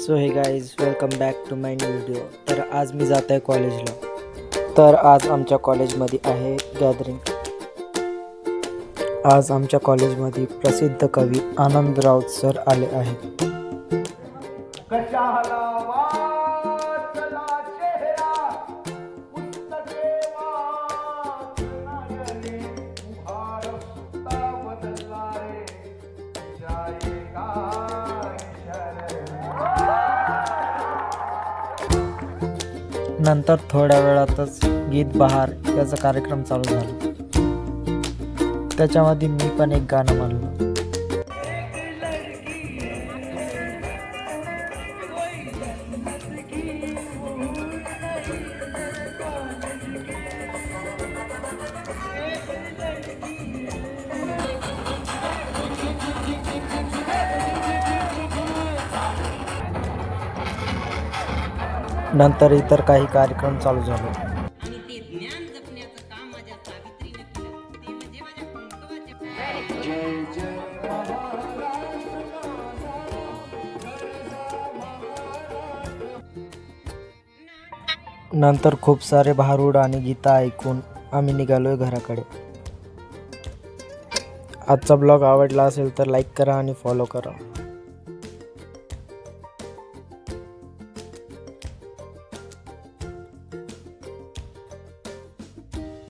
So hey guys welcome back to my new video. तर आज मी जात आहे कॉलेजला। तर आज आमच्या कॉलेजमध्ये आहे गॅदरिंग। आज आमच्या कॉलेजमध्ये प्रसिद्ध कवी आनंद राऊत सर आले आहेत। नंतर थोड्या वेळातच गीत बहार याचा कार्यक्रम चालू झाला। त्याच्यामध्ये मी पण एक गाणं म्हणलं। नंतर इतर काही कार्यक्रम चालू झाले। आणि ते ज्ञान जपण्याचं काम माझ्या सावित्रीने केलं। ते म्हणजे माझ्या नंतर खूप सारे भारूड आणि गीता ऐकून आम्ही निघालोय घराकडे। आजचा ब्लॉग आवडला असेल तर लाईक करा आणि फॉलो करा।